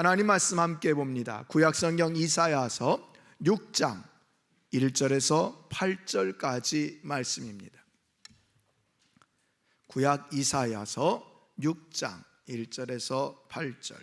하나님 말씀 함께 봅니다. 구약성경 이사야서 6장 1절에서 8절까지 말씀입니다. 구약 이사야서 6장 1절에서 8절.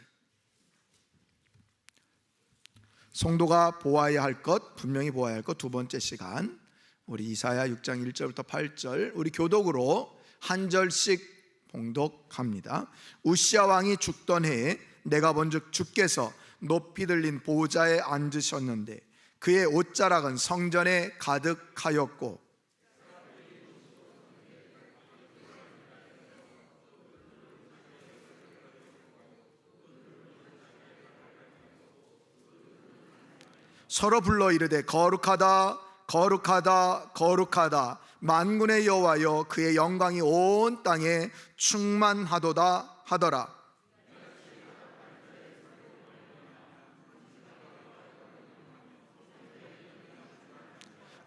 성도가 보아야 할 것, 분명히 보아야 할 것 두 번째 시간, 우리 이사야 6장 1절부터 8절 우리 교독으로 한 절씩 봉독합니다. 우시야 왕이 죽던 해에 내가 본즉 주께서 높이 들린 보좌에 앉으셨는데 그의 옷자락은 성전에 가득하였고 서로 불러 이르되 거룩하다 거룩하다 거룩하다 만군의 여호와여 그의 영광이 온 땅에 충만하도다 하더라.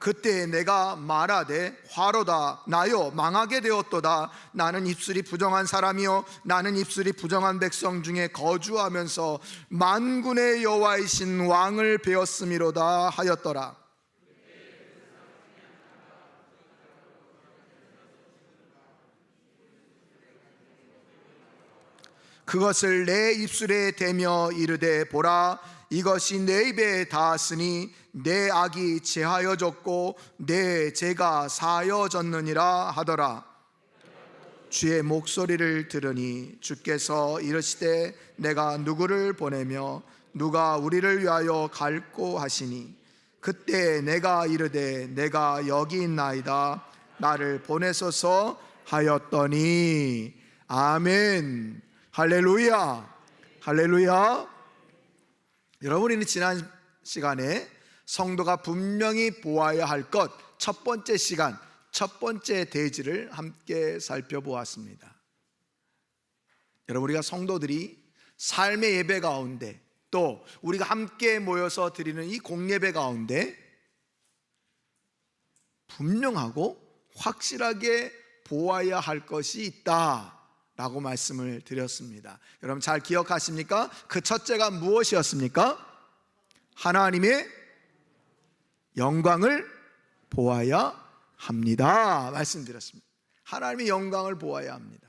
그때 내가 말하되 화로다 나요 망하게 되었도다. 나는 입술이 부정한 사람이요 나는 입술이 부정한 백성 중에 거주하면서 만군의 여호와이신 왕을 배웠음이로다 하였더라. 그것을 내 입술에 대며 이르되 보라 이것이 내 입에 닿았으니 내 악이 제하여졌고 내 죄가 사여졌느니라 하더라. 주의 목소리를 들으니 주께서 이르시되 내가 누구를 보내며 누가 우리를 위하여 갈꼬 하시니 그때 내가 이르되 내가 여기 있나이다 나를 보내소서 하였더니. 아멘. 할렐루야. 할렐루야. 여러분, 우리는 지난 시간에 성도가 분명히 보아야 할 것 첫 번째 시간, 첫 번째 대지를 함께 살펴보았습니다. 여러분, 우리가 성도들이 삶의 예배 가운데 또 우리가 함께 모여서 드리는 이 공예배 가운데 분명하고 확실하게 보아야 할 것이 있다 라고 말씀을 드렸습니다. 여러분 잘 기억하십니까? 그 첫째가 무엇이었습니까? 하나님의 영광을 보아야 합니다 말씀드렸습니다. 하나님의 영광을 보아야 합니다.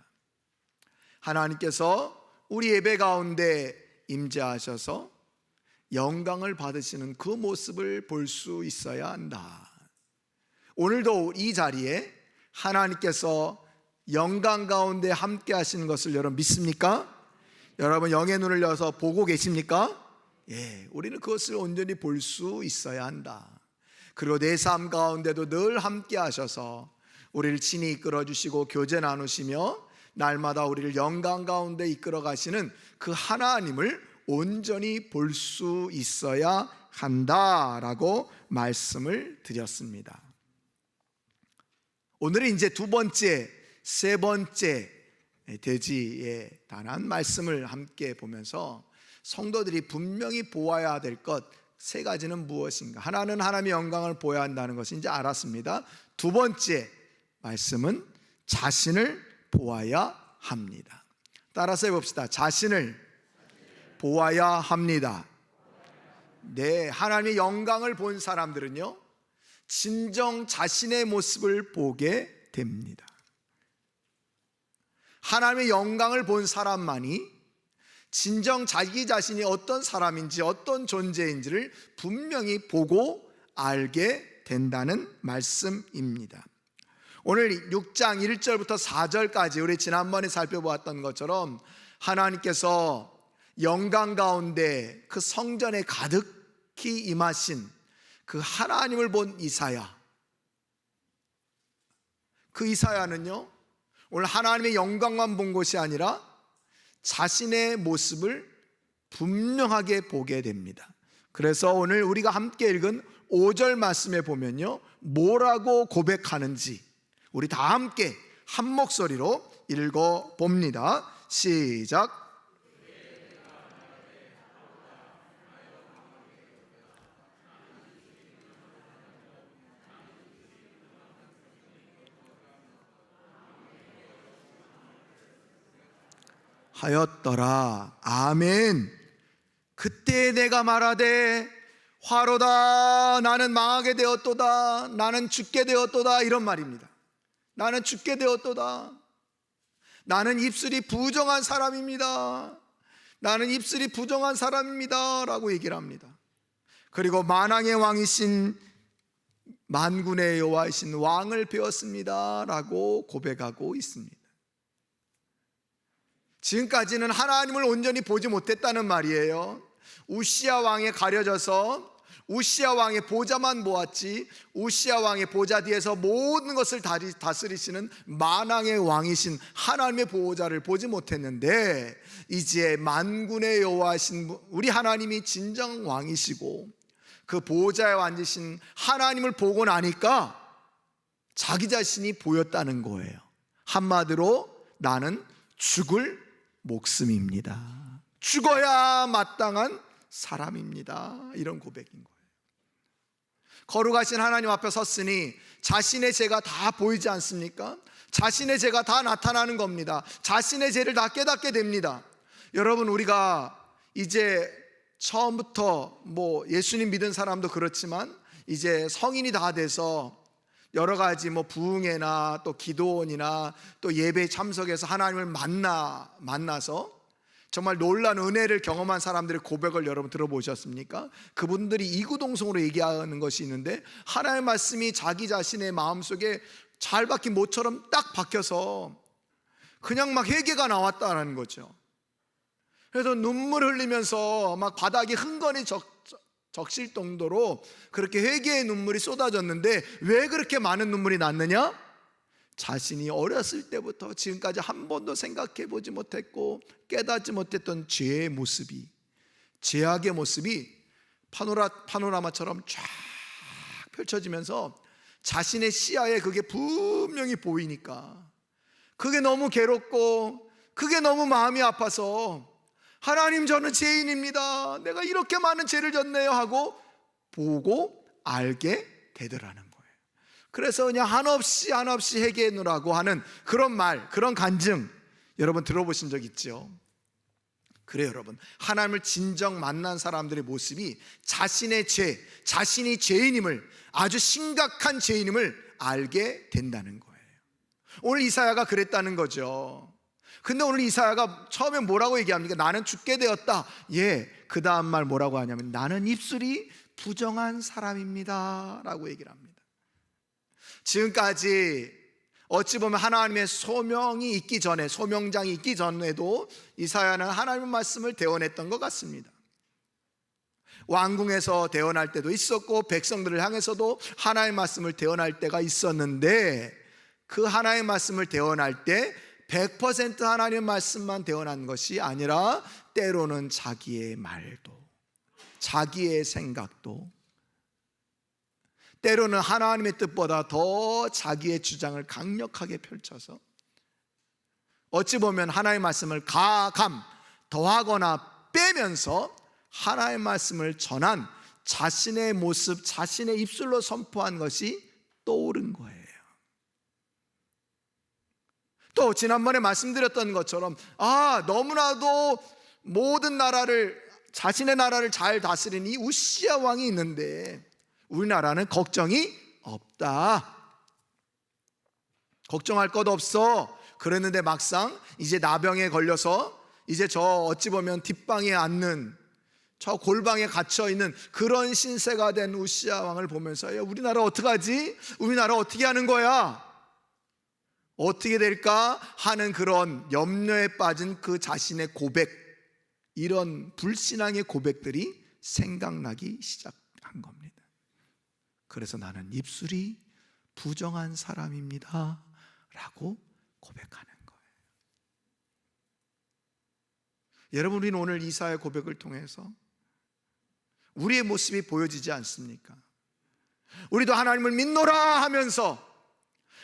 하나님께서 우리 예배 가운데 임재하셔서 영광을 받으시는 그 모습을 볼 수 있어야 한다. 오늘도 이 자리에 하나님께서 영광 가운데 함께 하시는 것을 여러분 믿습니까? 여러분 영의 눈을 열어서 보고 계십니까? 예, 우리는 그것을 온전히 볼 수 있어야 한다. 그리고 내 삶 가운데도 늘 함께 하셔서 우리를 친히 이끌어 주시고 교제 나누시며 날마다 우리를 영광 가운데 이끌어 가시는 그 하나님을 온전히 볼 수 있어야 한다라고 말씀을 드렸습니다. 오늘은 이제 두 번째, 세 번째 대지에 관한 말씀을 함께 보면서 성도들이 분명히 보아야 될 것 세 가지는 무엇인가? 하나는 하나님의 영광을 보아야 한다는 것을 이제 알았습니다. 두 번째 말씀은 자신을 보아야 합니다. 따라서 해봅시다. 자신을 보아야 합니다. 네, 하나님의 영광을 본 사람들은요 진정 자신의 모습을 보게 됩니다. 하나님의 영광을 본 사람만이 진정 자기 자신이 어떤 사람인지 어떤 존재인지를 분명히 보고 알게 된다는 말씀입니다. 오늘 6장 1절부터 4절까지 우리 지난번에 살펴보았던 것처럼 하나님께서 영광 가운데 그 성전에 가득히 임하신 그 하나님을 본 이사야, 그 이사야는요 오늘 하나님의 영광만 본 것이 아니라 자신의 모습을 분명하게 보게 됩니다. 그래서 오늘 우리가 함께 읽은 5절 말씀에 보면요 뭐라고 고백하는지 우리 다 함께 한 목소리로 읽어봅니다. 시작. 하였더라. 아멘. 그때 내가 말하되 화로다, 나는 망하게 되었도다, 나는 죽게 되었도다, 이런 말입니다. 나는 죽게 되었도다. 나는 입술이 부정한 사람입니다. 나는 입술이 부정한 사람입니다 라고 얘기를 합니다. 그리고 만왕의 왕이신 만군의 여호와이신 왕을 배웠습니다 라고 고백하고 있습니다. 지금까지는 하나님을 온전히 보지 못했다는 말이에요. 우시야 왕에 가려져서 우시야 왕의 보좌만 보았지, 우시야 왕의 보좌 뒤에서 모든 것을 다스리시는 만왕의 왕이신 하나님의 보호자를 보지 못했는데, 이제 만군의 여호와이신 우리 하나님이 진정 왕이시고 그 보호자에 앉으신 하나님을 보고 나니까 자기 자신이 보였다는 거예요. 한마디로 나는 죽을 목숨입니다. 죽어야 마땅한 사람입니다. 이런 고백인 거예요. 거룩하신 하나님 앞에 섰으니 자신의 죄가 다 보이지 않습니까? 자신의 죄가 다 나타나는 겁니다. 자신의 죄를 다 깨닫게 됩니다. 여러분, 우리가 이제 처음부터 예수님 믿은 사람도 그렇지만 이제 성인이 다 돼서 여러 가지 부흥회나 또 기도원이나 또 예배에 참석해서 하나님을 만나서 정말 놀라운 은혜를 경험한 사람들의 고백을 여러분 들어보셨습니까? 그분들이 이구동성으로 얘기하는 것이 있는데, 하나님의 말씀이 자기 자신의 마음속에 잘 박힌 못처럼 딱 박혀서 그냥 막 회개가 나왔다는 거죠. 그래서 눈물 흘리면서 막 바닥이 흥건히 적실 정도로 그렇게 회개의 눈물이 쏟아졌는데, 왜 그렇게 많은 눈물이 났느냐? 자신이 어렸을 때부터 지금까지 한 번도 생각해 보지 못했고 깨닫지 못했던 죄의 모습이, 죄악의 모습이 파노라마처럼 쫙 펼쳐지면서 자신의 시야에 그게 분명히 보이니까 그게 너무 괴롭고 그게 너무 마음이 아파서 하나님, 저는 죄인입니다, 내가 이렇게 많은 죄를 졌네요 하고 보고 알게 되더라는 거예요. 그래서 그냥 한없이 회개하느라고 하는 그런 말, 그런 간증 여러분 들어보신 적 있죠? 그래요, 여러분. 하나님을 진정 만난 사람들의 모습이 자신의 죄, 자신이 죄인임을, 아주 심각한 죄인임을 알게 된다는 거예요. 오늘 이사야가 그랬다는 거죠. 근데 오늘 이사야가 처음에 뭐라고 얘기합니까? 나는 죽게 되었다. 그 다음 말 뭐라고 하냐면 나는 입술이 부정한 사람입니다 라고 얘기를 합니다. 지금까지 어찌 보면 하나님의 소명이 있기 전에, 소명장이 있기 전에도 이사야는 하나님의 말씀을 대언했던 것 같습니다. 왕궁에서 대언할 때도 있었고 백성들을 향해서도 하나님의 말씀을 대언할 때가 있었는데, 그 하나님의 말씀을 대언할 때 100% 하나님의 말씀만 대언한 것이 아니라 때로는 자기의 말도, 자기의 생각도, 때로는 하나님의 뜻보다 더 자기의 주장을 강력하게 펼쳐서 어찌 보면 하나님의 말씀을 가감 더하거나 빼면서 하나님의 말씀을 전한 자신의 모습, 자신의 입술로 선포한 것이 떠오른 거예요. 또 지난번에 말씀드렸던 것처럼 너무나도 모든 나라를, 자신의 나라를 잘 다스린 이 우시야 왕이 있는데 우리나라는 걱정이 없다, 걱정할 것 없어 그랬는데 막상 이제 나병에 걸려서 이제 저 어찌 보면 뒷방에 앉는, 저 골방에 갇혀있는 그런 신세가 된 우시야 왕을 보면서 우리나라 어떡하지? 우리나라 어떻게 하는 거야? 어떻게 될까 하는 그런 염려에 빠진 그 자신의 고백, 이런 불신앙의 고백들이 생각나기 시작한 겁니다. 그래서 나는 입술이 부정한 사람입니다 라고 고백하는 거예요. 여러분, 우리는 오늘 이사야의 고백을 통해서 우리의 모습이 보여지지 않습니까? 우리도 하나님을 믿노라 하면서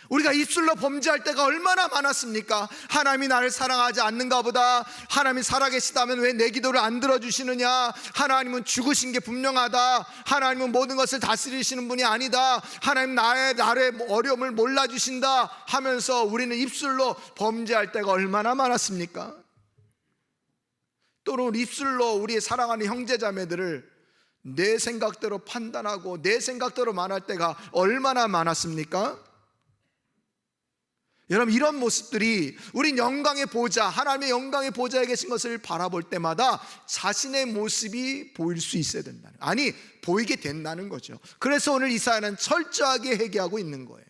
우리가 입술로 범죄할 때가 얼마나 많았습니까? 하나님이 나를 사랑하지 않는가 보다, 하나님이 살아계시다면 왜 내 기도를 안 들어주시느냐, 하나님은 죽으신 게 분명하다, 하나님은 모든 것을 다스리시는 분이 아니다, 하나님 나의 어려움을 몰라주신다 하면서 우리는 입술로 범죄할 때가 얼마나 많았습니까? 또는 입술로 우리의 사랑하는 형제자매들을 내 생각대로 판단하고 내 생각대로 말할 때가 얼마나 많았습니까? 여러분, 이런 모습들이 우린 영광의 보좌, 하나님의 영광의 보좌에 계신 것을 바라볼 때마다 자신의 모습이 보일 수 있어야 된다는, 아니 보이게 된다는 거죠. 그래서 오늘 이사야는 철저하게 회개하고 있는 거예요.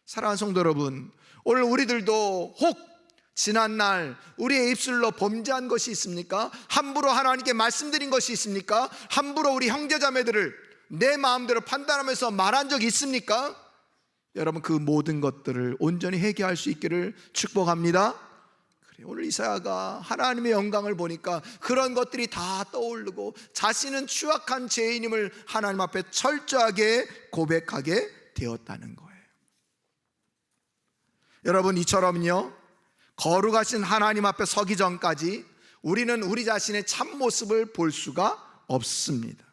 사랑하는 성도 여러분, 오늘 우리들도 혹 지난날 우리의 입술로 범죄한 것이 있습니까? 함부로 하나님께 말씀드린 것이 있습니까? 함부로 우리 형제자매들을 내 마음대로 판단하면서 말한 적이 있습니까? 여러분, 그 모든 것들을 온전히 회개할 수 있기를 축복합니다. 그래, 오늘 이사야가 하나님의 영광을 보니까 그런 것들이 다 떠오르고 자신은 추악한 죄인임을 하나님 앞에 철저하게 고백하게 되었다는 거예요. 여러분, 이처럼요, 거룩하신 하나님 앞에 서기 전까지 우리는 우리 자신의 참모습을 볼 수가 없습니다.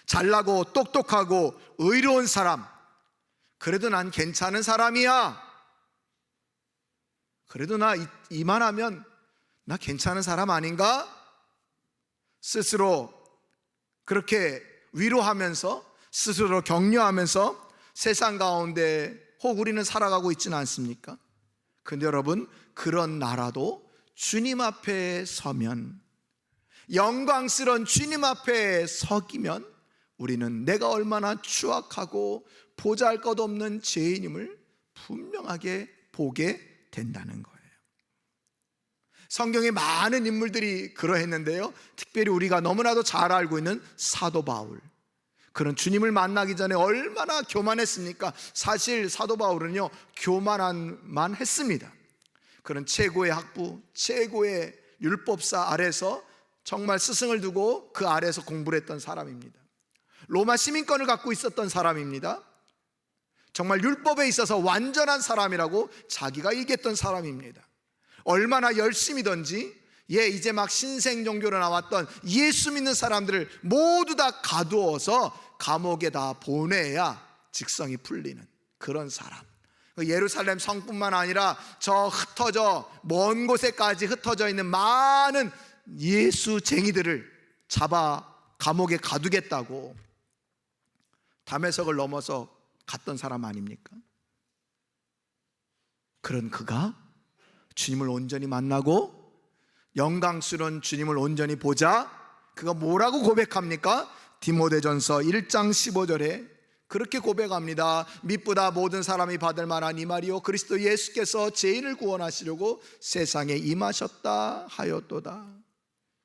잘나고 똑똑하고 의로운 사람, 그래도 난 괜찮은 사람이야, 그래도 나 이만하면 나 괜찮은 사람 아닌가? 스스로 그렇게 위로하면서, 스스로 격려하면서 세상 가운데 혹 우리는 살아가고 있지는 않습니까? 근데 여러분, 그런 나라도 주님 앞에 서면, 영광스러운 주님 앞에 서기면 우리는 내가 얼마나 추악하고 보잘것없는 죄인임을 분명하게 보게 된다는 거예요. 성경에 많은 인물들이 그러했는데요, 특별히 우리가 너무나도 잘 알고 있는 사도 바울, 그런 주님을 만나기 전에 얼마나 교만했습니까? 사실 사도 바울은요, 교만만 했습니다. 그런 최고의 학부, 최고의 율법사 아래서 정말 스승을 두고 그 아래에서 공부를 했던 사람입니다. 로마 시민권을 갖고 있었던 사람입니다. 정말 율법에 있어서 완전한 사람이라고 자기가 얘기했던 사람입니다. 얼마나 열심히든지 이제 막 신생 종교로 나왔던 예수 믿는 사람들을 모두 다 가두어서 감옥에 다 보내야 직성이 풀리는 그런 사람. 예루살렘 성뿐만 아니라 저 흩어져 먼 곳에까지 흩어져 있는 많은 예수쟁이들을 잡아 감옥에 가두겠다고 담에석을 넘어서 갔던 사람 아닙니까? 그런 그가 주님을 온전히 만나고 영광스러운 주님을 온전히 보자, 그가 뭐라고 고백합니까? 디모데전서 1장 15절에 그렇게 고백합니다. 미쁘다 모든 사람이 받을 만한 이 말이요, 그리스도 예수께서 죄인을 구원하시려고 세상에 임하셨다 하였도다.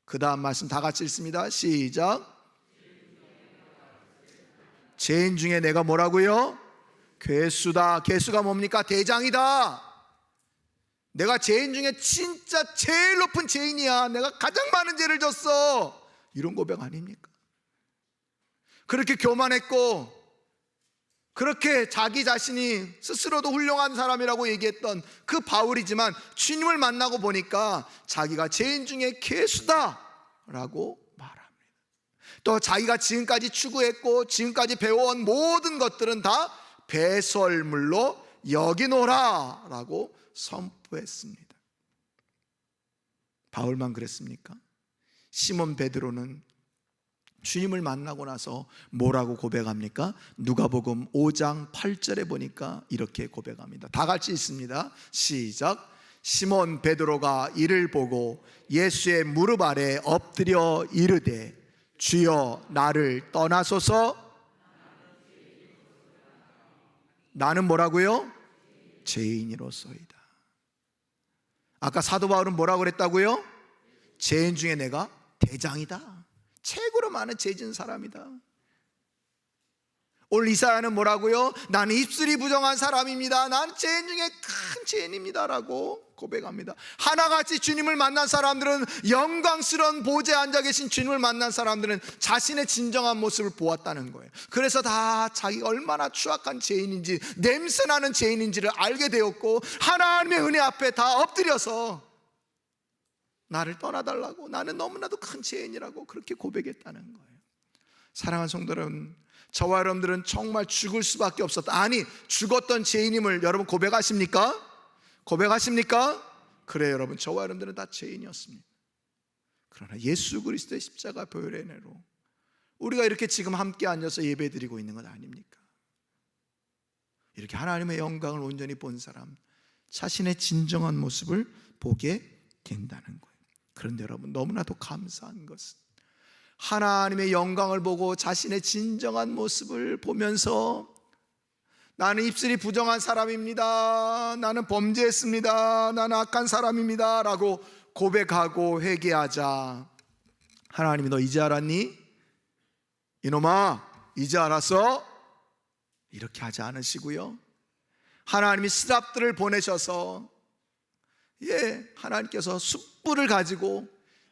그 다음 말씀 다 같이 읽습니다. 시작. 죄인 중에 내가 뭐라고요? 괴수다. 괴수가 뭡니까? 대장이다. 내가 죄인 중에 진짜 제일 높은 죄인이야. 내가 가장 많은 죄를 졌어. 이런 고백 아닙니까? 그렇게 교만했고 그렇게 자기 자신이 스스로도 훌륭한 사람이라고 얘기했던 그 바울이지만 주님을 만나고 보니까 자기가 죄인 중에 괴수다 라고 말합니다. 또 자기가 지금까지 추구했고 지금까지 배워온 모든 것들은 다 배설물로 여기노라 라고 선포했습니다. 바울만 그랬습니까? 시몬 베드로는 주님을 만나고 나서 뭐라고 고백합니까? 누가복음 5장 8절에 보니까 이렇게 고백합니다. 다 같이 읽습니다. 시작. 시몬 베드로가 이를 보고 예수의 무릎 아래 엎드려 이르되 주여 나를 떠나소서. 나는 뭐라고요? 죄인이로소이다. 아까 사도 바울은 뭐라고 그랬다고요? 죄인 중에 내가 대장이다. 최고로 많은 죄 지은 사람이다. 오늘 이사야는 뭐라고요? 나는 입술이 부정한 사람입니다. 난 죄인 중에 큰 죄인입니다 라고 고백합니다. 하나같이 주님을 만난 사람들은, 영광스러운 보좌에 앉아 계신 주님을 만난 사람들은 자신의 진정한 모습을 보았다는 거예요. 그래서 다 자기가 얼마나 추악한 죄인인지, 냄새나는 죄인인지를 알게 되었고 하나님의 은혜 앞에 다 엎드려서 나를 떠나달라고, 나는 너무나도 큰 죄인이라고 그렇게 고백했다는 거예요. 사랑하는 성도 여러분, 저와 여러분들은 정말 죽을 수밖에 없었다, 아니 죽었던 죄인임을 여러분 고백하십니까? 고백하십니까? 그래요 여러분, 저와 여러분들은 다 죄인이었습니다. 그러나 예수 그리스도의 십자가 보혈의 은혜로 우리가 이렇게 지금 함께 앉아서 예배드리고 있는 것 아닙니까? 이렇게 하나님의 영광을 온전히 본 사람, 자신의 진정한 모습을 보게 된다는 거예요. 그런데 여러분, 너무나도 감사한 것은 하나님의 영광을 보고 자신의 진정한 모습을 보면서 나는 입술이 부정한 사람입니다, 나는 범죄했습니다, 나는 악한 사람입니다 라고 고백하고 회개하자 하나님이 너 이제 알았니? 이놈아 이제 알았어? 이렇게 하지 않으시고요, 하나님이 스랍들을 보내셔서 하나님께서 숯불을 가지고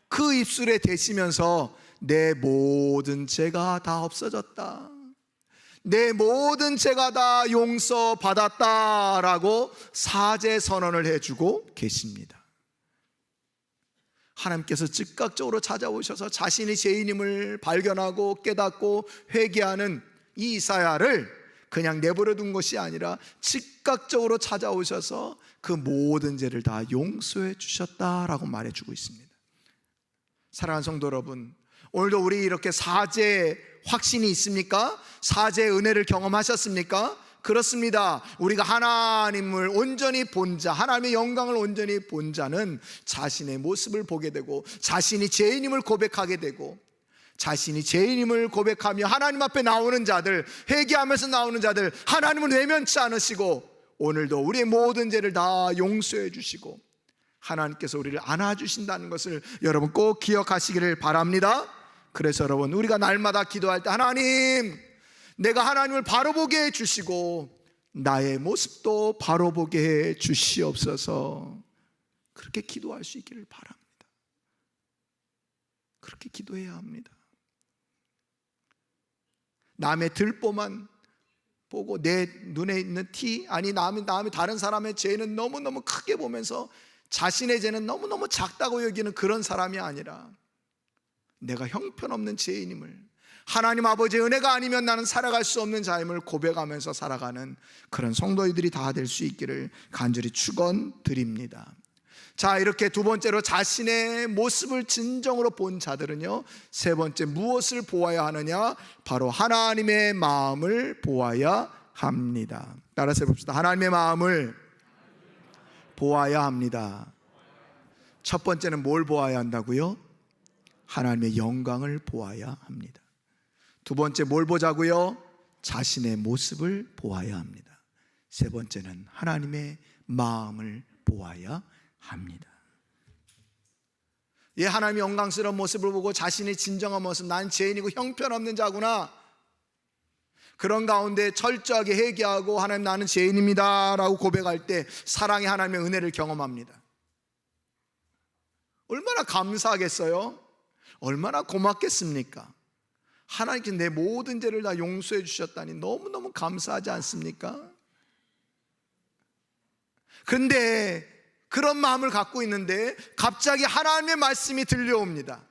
그 입술에 대시면서 내 모든 죄가 다 없어졌다, 내 모든 죄가 다 용서받았다라고 사죄 선언을 해주고 계십니다. 하나님께서 즉각적으로 찾아오셔서 자신이 죄인임을 발견하고 깨닫고 회개하는 이 이사야를 그냥 내버려 둔 것이 아니라 즉각적으로 찾아오셔서 그 모든 죄를 다 용서해 주셨다라고 말해주고 있습니다. 사랑하는 성도 여러분, 오늘도 우리 이렇게 사죄 확신이 있습니까? 사죄의 은혜를 경험하셨습니까? 그렇습니다. 우리가 하나님을 온전히 본 자, 하나님의 영광을 온전히 본 자는 자신의 모습을 보게 되고 자신이 죄인임을 고백하게 되고, 자신이 죄인임을 고백하며 하나님 앞에 나오는 자들, 회개하면서 나오는 자들 하나님은 외면치 않으시고 오늘도 우리의 모든 죄를 다 용서해 주시고 하나님께서 우리를 안아주신다는 것을 여러분 꼭 기억하시기를 바랍니다. 그래서 여러분, 우리가 날마다 기도할 때 하나님, 내가 하나님을 바로 보게 해 주시고 나의 모습도 바로 보게 해 주시옵소서, 그렇게 기도할 수 있기를 바랍니다. 그렇게 기도해야 합니다. 남의 들보만 보고 내 눈에 있는 티, 아니 남이 다른 사람의 죄는 너무너무 크게 보면서 자신의 죄는 너무너무 작다고 여기는 그런 사람이 아니라 내가 형편없는 죄인임을, 하나님 아버지의 은혜가 아니면 나는 살아갈 수 없는 자임을 고백하면서 살아가는 그런 성도들이 다 될 수 있기를 간절히 축원드립니다. 자, 이렇게 두 번째로 자신의 모습을 진정으로 본 자들은요, 세 번째 무엇을 보아야 하느냐? 바로 하나님의 마음을 보아야 합니다. 따라서 해봅시다. 하나님의 마음을 보아야 합니다. 첫 번째는 뭘 보아야 한다고요? 하나님의 영광을 보아야 합니다. 두 번째 뭘 보자고요? 자신의 모습을 보아야 합니다. 세 번째는 하나님의 마음을 보아야 합니다. 하나님의 영광스러운 모습을 보고 자신의 진정한 모습, 난 죄인이고 형편없는 자구나, 그런 가운데 철저하게 회개하고 하나님 나는 죄인입니다 라고 고백할 때 사랑의 하나님의 은혜를 경험합니다. 얼마나 감사하겠어요? 얼마나 고맙겠습니까? 하나님께서 내 모든 죄를 다 용서해 주셨다니 너무너무 감사하지 않습니까? 그런데 그런 마음을 갖고 있는데 갑자기 하나님의 말씀이 들려옵니다.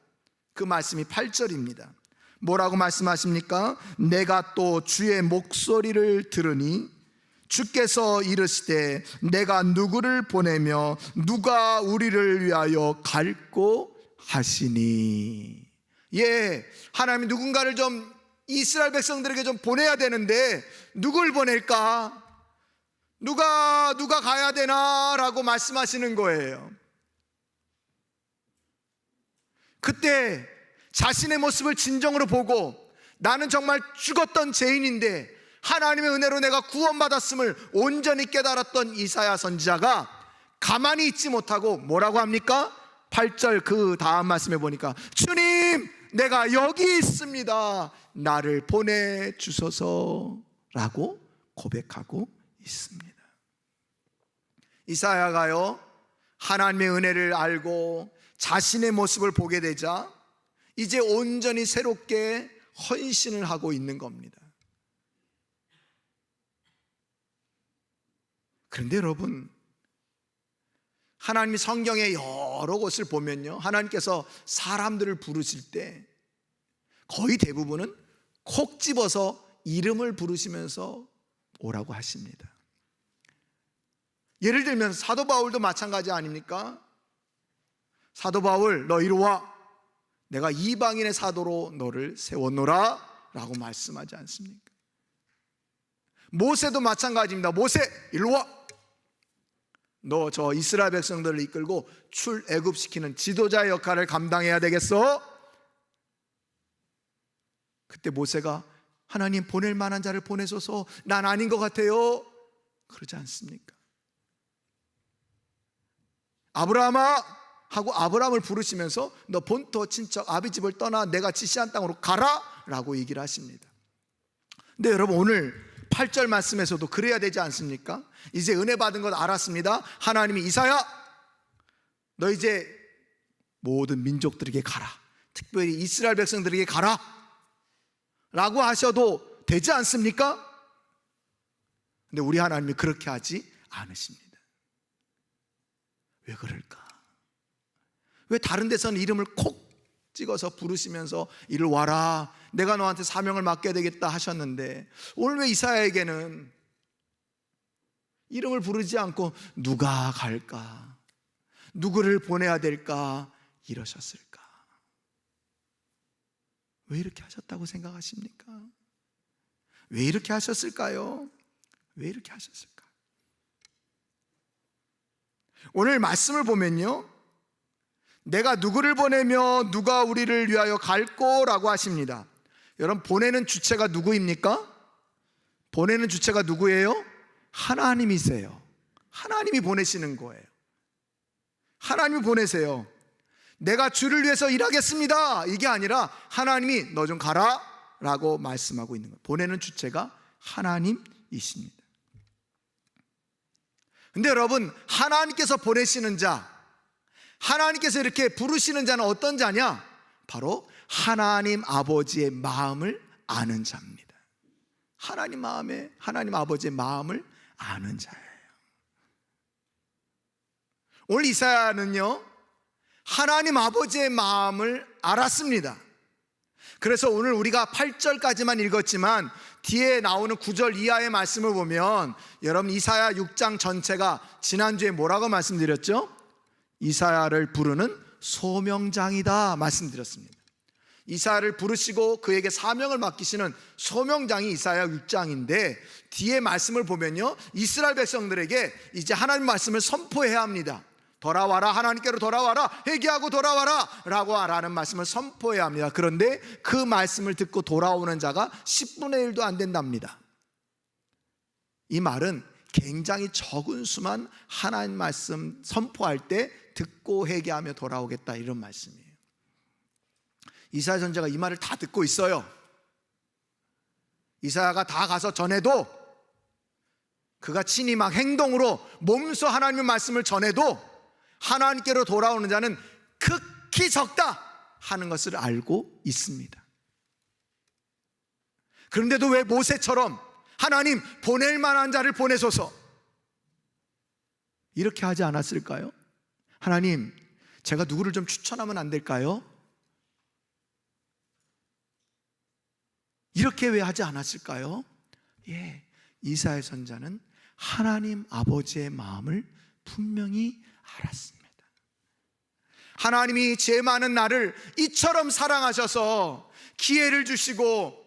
그 말씀이 8절입니다. 뭐라고 말씀하십니까? 내가 또 주의 목소리를 들으니 주께서 이르시되 내가 누구를 보내며 누가 우리를 위하여 갈고 하시니. 하나님이 누군가를 좀 이스라엘 백성들에게 좀 보내야 되는데 누굴 보낼까? 누가 가야 되나라고 말씀하시는 거예요. 그때 자신의 모습을 진정으로 보고 나는 정말 죽었던 죄인인데 하나님의 은혜로 내가 구원받았음을 온전히 깨달았던 이사야 선지자가 가만히 있지 못하고 뭐라고 합니까? 8절 그 다음 말씀에 보니까 주님, 내가 여기 있습니다, 나를 보내주소서라고 고백하고 있습니다. 이사야가요, 하나님의 은혜를 알고 자신의 모습을 보게 되자 이제 온전히 새롭게 헌신을 하고 있는 겁니다. 그런데 여러분, 하나님이 성경의 여러 곳을 보면요, 하나님께서 사람들을 부르실 때 거의 대부분은 콕 집어서 이름을 부르시면서 오라고 하십니다. 예를 들면 사도 바울도 마찬가지 아닙니까? 사도 바울, 너 이리 와. 내가 이방인의 사도로 너를 세웠노라 라고 말씀하지 않습니까? 모세도 마찬가지입니다. 모세 일로 와. 너 저 이스라엘 백성들을 이끌고 출애굽시키는 지도자의 역할을 감당해야 되겠어? 그때 모세가 하나님 보낼 만한 자를 보내소서, 난 아닌 것 같아요, 그러지 않습니까? 아브라함아 하고 아브라함을 부르시면서 너 본토 친척 아비집을 떠나 내가 지시한 땅으로 가라 라고 얘기를 하십니다. 근데 여러분, 오늘 8절 말씀에서도 그래야 되지 않습니까? 이제 은혜 받은 것 알았습니다. 하나님이 이사야 너 이제 모든 민족들에게 가라, 특별히 이스라엘 백성들에게 가라 라고 하셔도 되지 않습니까? 근데 우리 하나님이 그렇게 하지 않으십니다. 왜 그럴까? 왜 다른 데서는 이름을 콕 찍어서 부르시면서 이리 와라, 내가 너한테 사명을 맡겨야 되겠다 하셨는데 오늘 왜 이사야에게는 이름을 부르지 않고 누가 갈까, 누구를 보내야 될까 이러셨을까? 왜 이렇게 하셨다고 생각하십니까? 왜 이렇게 하셨을까요? 왜 이렇게 하셨을까? 오늘 말씀을 보면요, 내가 누구를 보내며 누가 우리를 위하여 갈꼬라고 하십니다. 여러분, 보내는 주체가 누구입니까? 보내는 주체가 누구예요? 하나님이세요. 하나님이 보내시는 거예요. 하나님이 보내세요. 내가 주를 위해서 일하겠습니다 이게 아니라 하나님이 너 좀 가라 라고 말씀하고 있는 거예요. 보내는 주체가 하나님이십니다. 근데 여러분, 하나님께서 보내시는 자, 하나님께서 이렇게 부르시는 자는 어떤 자냐? 바로 하나님 아버지의 마음을 아는 자입니다. 하나님 아버지의 마음을 아는 자예요. 오늘 이사야는요, 하나님 아버지의 마음을 알았습니다. 그래서 오늘 우리가 8절까지만 읽었지만 뒤에 나오는 9절 이하의 말씀을 보면 여러분, 이사야 6장 전체가 지난주에 뭐라고 말씀드렸죠? 이사야를 부르는 소명장이다 말씀드렸습니다. 이사야를 부르시고 그에게 사명을 맡기시는 소명장이 이사야 6장인데 뒤에 말씀을 보면요, 이스라엘 백성들에게 이제 하나님 말씀을 선포해야 합니다. 돌아와라, 하나님께로 돌아와라, 회개하고 돌아와라 라고 하라는 말씀을 선포해야 합니다. 그런데 그 말씀을 듣고 돌아오는 자가 10분의 1도 안 된답니다. 이 말은 굉장히 적은 수만 하나님 말씀 선포할 때 듣고 회개하며 돌아오겠다, 이런 말씀이에요. 이사야 선지자가 이 말을 다 듣고 있어요. 이사야가 다 가서 전해도, 그가 친히 막 행동으로 몸소 하나님의 말씀을 전해도 하나님께로 돌아오는 자는 극히 적다 하는 것을 알고 있습니다. 그런데도 왜 모세처럼 하나님 보낼 만한 자를 보내소서 이렇게 하지 않았을까요? 하나님, 제가 누구를 좀 추천하면 안 될까요? 이렇게 왜 하지 않았을까요? 예, 이사야 선지자는 하나님 아버지의 마음을 분명히 알았습니다. 하나님이 죄 많은 나를 이처럼 사랑하셔서 기회를 주시고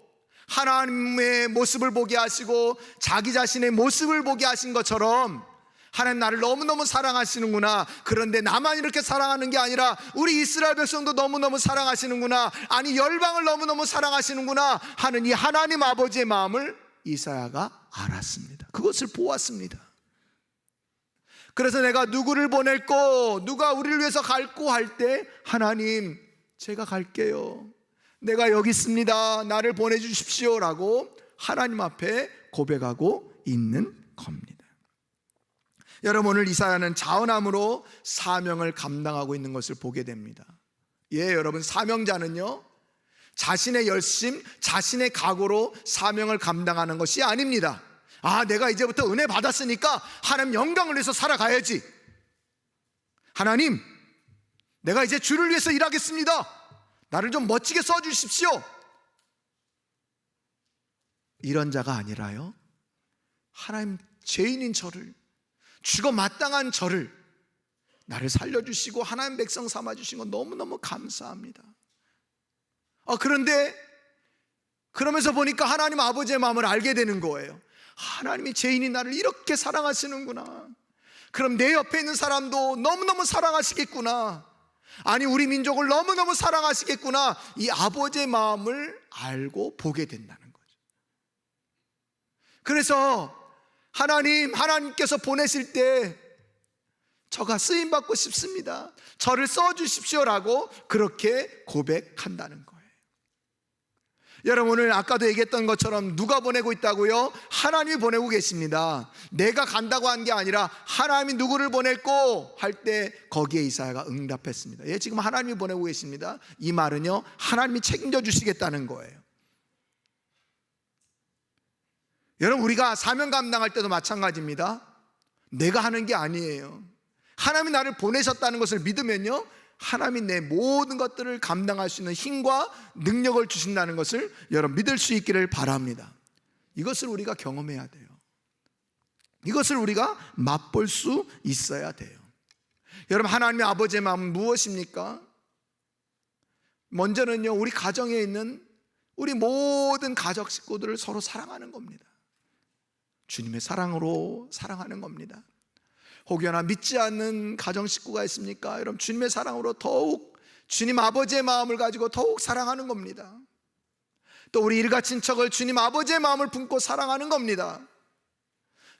하나님의 모습을 보게 하시고 자기 자신의 모습을 보게 하신 것처럼 하나님 나를 너무너무 사랑하시는구나, 그런데 나만 이렇게 사랑하는 게 아니라 우리 이스라엘 백성도 너무너무 사랑하시는구나, 아니 열방을 너무너무 사랑하시는구나 하는 이 하나님 아버지의 마음을 이사야가 알았습니다. 그것을 보았습니다. 그래서 내가 누구를 보낼꼬, 누가 우리를 위해서 갈꼬 할 때 하나님, 제가 갈게요, 내가 여기 있습니다, 나를 보내주십시오 라고 하나님 앞에 고백하고 있는 겁니다. 여러분, 오늘 이사야는 자원함으로 사명을 감당하고 있는 것을 보게 됩니다. 예, 여러분, 사명자는요 자신의 열심, 자신의 각오로 사명을 감당하는 것이 아닙니다. 아, 내가 이제부터 은혜 받았으니까 하나님 영광을 위해서 살아가야지, 하나님 내가 이제 주를 위해서 일하겠습니다, 나를 좀 멋지게 써주십시오, 이런 자가 아니라요, 하나님, 죄인인 저를, 죽어 마땅한 저를 나를 살려주시고 하나님 백성 삼아주신 건 너무너무 감사합니다, 그런데 그러면서 보니까 하나님 아버지의 마음을 알게 되는 거예요. 하나님이 죄인인 나를 이렇게 사랑하시는구나. 그럼 내 옆에 있는 사람도 너무너무 사랑하시겠구나. 아니, 우리 민족을 너무너무 사랑하시겠구나. 이 아버지의 마음을 알고 보게 된다는 거죠. 그래서 하나님께서 보내실 때 저가 쓰임받고 싶습니다, 저를 써주십시오라고 그렇게 고백한다는 거예요. 여러분, 오늘 아까도 얘기했던 것처럼 누가 보내고 있다고요? 하나님이 보내고 계십니다. 내가 간다고 한 게 아니라 하나님이 누구를 보낼고 할 때 거기에 이사야가 응답했습니다. 예, 지금 하나님이 보내고 계십니다. 이 말은요, 하나님이 책임져 주시겠다는 거예요. 여러분, 우리가 사명 감당할 때도 마찬가지입니다. 내가 하는 게 아니에요. 하나님이 나를 보내셨다는 것을 믿으면요, 하나님이 내 모든 것들을 감당할 수 있는 힘과 능력을 주신다는 것을 여러분 믿을 수 있기를 바랍니다. 이것을 우리가 경험해야 돼요. 이것을 우리가 맛볼 수 있어야 돼요. 여러분, 하나님의 아버지의 마음은 무엇입니까? 먼저는요, 우리 가정에 있는 우리 모든 가족 식구들을 서로 사랑하는 겁니다. 주님의 사랑으로 사랑하는 겁니다. 혹여나 믿지 않는 가정 식구가 있습니까? 여러분, 주님의 사랑으로 더욱 주님 아버지의 마음을 가지고 더욱 사랑하는 겁니다. 또 우리 일가 친척을 주님 아버지의 마음을 품고 사랑하는 겁니다.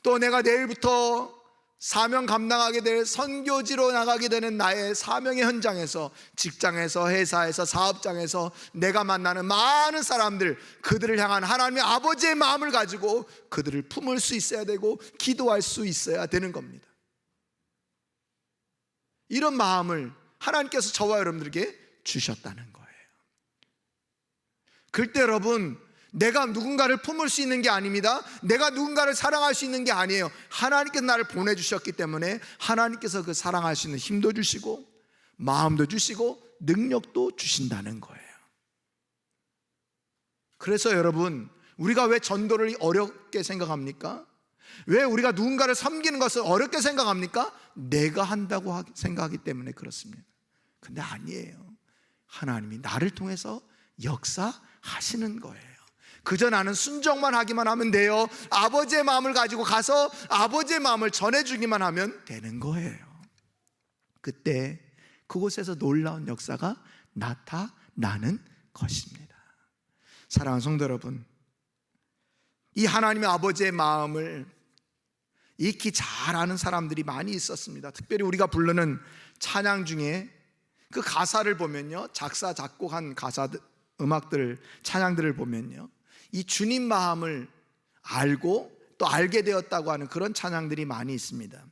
또 내가 내일부터 사명 감당하게 될 선교지로 나가게 되는 나의 사명의 현장에서, 직장에서, 회사에서, 사업장에서 내가 만나는 많은 사람들, 그들을 향한 하나님의 아버지의 마음을 가지고 그들을 품을 수 있어야 되고 기도할 수 있어야 되는 겁니다. 이런 마음을 하나님께서 저와 여러분들에게 주셨다는 거예요. 그때 여러분, 내가 누군가를 품을 수 있는 게 아닙니다. 내가 누군가를 사랑할 수 있는 게 아니에요. 하나님께서 나를 보내주셨기 때문에 하나님께서 그 사랑할 수 있는 힘도 주시고 마음도 주시고 능력도 주신다는 거예요. 그래서 여러분, 우리가 왜 전도를 어렵게 생각합니까? 왜 우리가 누군가를 섬기는 것을 어렵게 생각합니까? 내가 한다고 생각하기 때문에 그렇습니다. 근데 아니에요. 하나님이 나를 통해서 역사하시는 거예요. 그저 나는 순종만 하기만 하면 돼요. 아버지의 마음을 가지고 가서 아버지의 마음을 전해주기만 하면 되는 거예요. 그때 그곳에서 놀라운 역사가 나타나는 것입니다. 사랑하는 성도 여러분, 이 하나님의 아버지의 마음을 익히 잘 아는 사람들이 많이 있었습니다. 특별히 우리가 부르는 찬양 중에 그 가사를 보면요, 작사 작곡한 가사들, 음악들, 찬양들을 보면요, 이 주님 마음을 알고 또 알게 되었다고 하는 그런 찬양들이 많이 있습니다.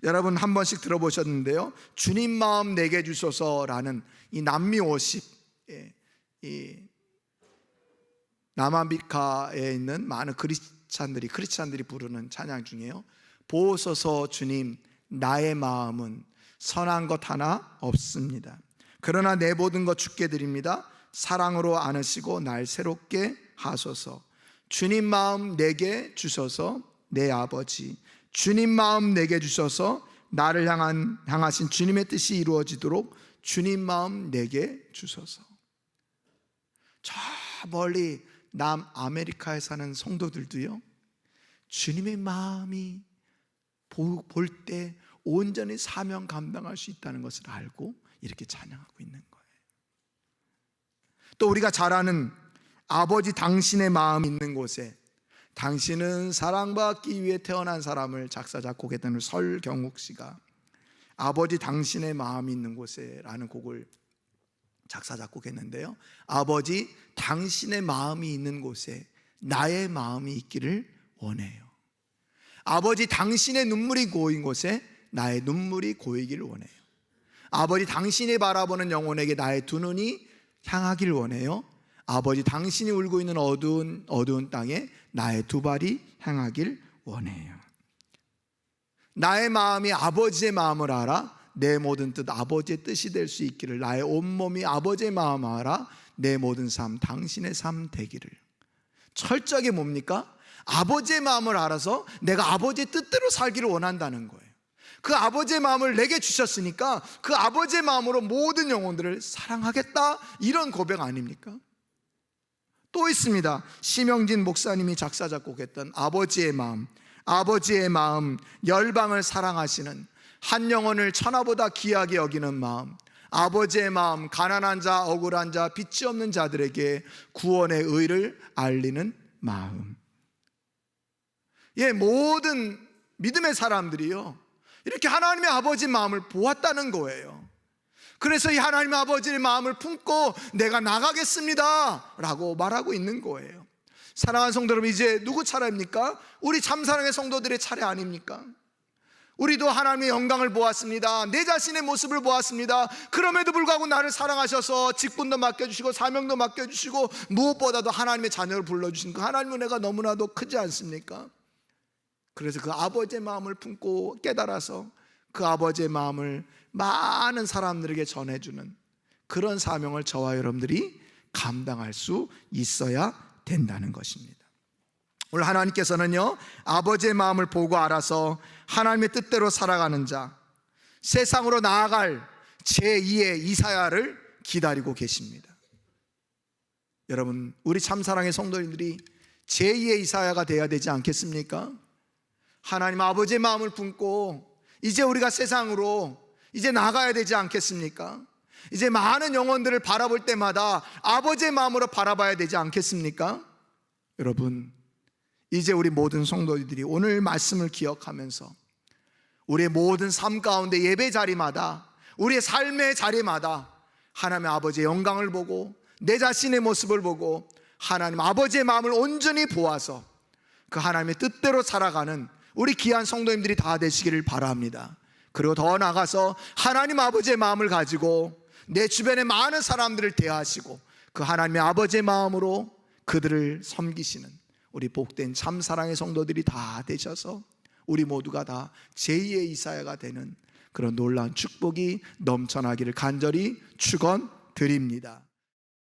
여러분 한 번씩 들어보셨는데요, 주님 마음 내게 주소서라는 이 남미 50, 이 남아메리카에 있는 많은 크리스찬들이 부르는 찬양 중에요, 보소서 주님 나의 마음은 선한 것 하나 없습니다. 그러나 내 모든 것 주께 드립니다. 사랑으로 안으시고 날 새롭게 하소서. 주님 마음 내게 주셔서 내 아버지, 주님 마음 내게 주셔서 나를 향하신 주님의 뜻이 이루어지도록 주님 마음 내게 주소서. 저 멀리 남아메리카에 사는 성도들도요, 주님의 마음이 볼 때 온전히 사명 감당할 수 있다는 것을 알고 이렇게 찬양하고 있는 거예요. 또 우리가 잘 아는 아버지 당신의 마음 있는 곳에, 당신은 사랑받기 위해 태어난 사람을 작사 작곡했던 설경욱 씨가 아버지 당신의 마음 있는 곳에 라는 곡을 작사 작곡했는데요, 아버지 당신의 마음이 있는 곳에 나의 마음이 있기를 원해요. 아버지 당신의 눈물이 고인 곳에 나의 눈물이 고이기를 원해요. 아버지 당신이 바라보는 영혼에게 나의 두 눈이 향하기를 원해요. 아버지 당신이 울고 있는 어두운 땅에 나의 두 발이 향하길 원해요. 나의 마음이 아버지의 마음을 알아 내 모든 뜻 아버지의 뜻이 될 수 있기를, 나의 온몸이 아버지의 마음 알아 내 모든 삶 당신의 삶 되기를. 철저하게 뭡니까? 아버지의 마음을 알아서 내가 아버지의 뜻대로 살기를 원한다는 거예요. 그 아버지의 마음을 내게 주셨으니까 그 아버지의 마음으로 모든 영혼들을 사랑하겠다, 이런 고백 아닙니까? 또 있습니다. 심영진 목사님이 작사 작곡했던 아버지의 마음, 열방을 사랑하시는, 한 영혼을 천하보다 귀하게 여기는 마음, 아버지의 마음, 가난한 자, 억울한 자, 빛이 없는 자들에게 구원의 의를 알리는 마음. 모든 믿음의 사람들이요, 이렇게 하나님의 아버지 마음을 보았다는 거예요. 그래서 이 하나님의 아버지의 마음을 품고 내가 나가겠습니다 라고 말하고 있는 거예요. 사랑하는 성도 여러분, 이제 누구 차례입니까? 우리 참사랑의 성도들의 차례 아닙니까? 우리도 하나님의 영광을 보았습니다. 내 자신의 모습을 보았습니다. 그럼에도 불구하고 나를 사랑하셔서 직분도 맡겨주시고 사명도 맡겨주시고 무엇보다도 하나님의 자녀를 불러주신 그 하나님의 은혜가 너무나도 크지 않습니까? 그래서 그 아버지의 마음을 품고 깨달아서 그 아버지의 마음을 많은 사람들에게 전해주는 그런 사명을 저와 여러분들이 감당할 수 있어야 된다는 것입니다. 오늘 하나님께서는요, 아버지의 마음을 보고 알아서 하나님의 뜻대로 살아가는 자, 세상으로 나아갈 제2의 이사야를 기다리고 계십니다. 여러분, 우리 참사랑의 성도님들이 제2의 이사야가 되어야 되지 않겠습니까? 하나님 아버지의 마음을 품고 이제 우리가 세상으로 이제 나가야 되지 않겠습니까? 이제 많은 영혼들을 바라볼 때마다 아버지의 마음으로 바라봐야 되지 않겠습니까? 여러분, 이제 우리 모든 성도들이 오늘 말씀을 기억하면서 우리의 모든 삶 가운데 예배 자리마다, 우리의 삶의 자리마다 하나님의 아버지의 영광을 보고 내 자신의 모습을 보고 하나님 아버지의 마음을 온전히 보아서 그 하나님의 뜻대로 살아가는 우리 귀한 성도님들이 다 되시기를 바랍니다. 그리고 더 나아가서 하나님 아버지의 마음을 가지고 내 주변의 많은 사람들을 대하시고 그 하나님의 아버지의 마음으로 그들을 섬기시는 우리 복된 참사랑의 성도들이 다 되셔서 우리 모두가 다 제2의 이사야가 되는 그런 놀라운 축복이 넘쳐나기를 간절히 축원드립니다.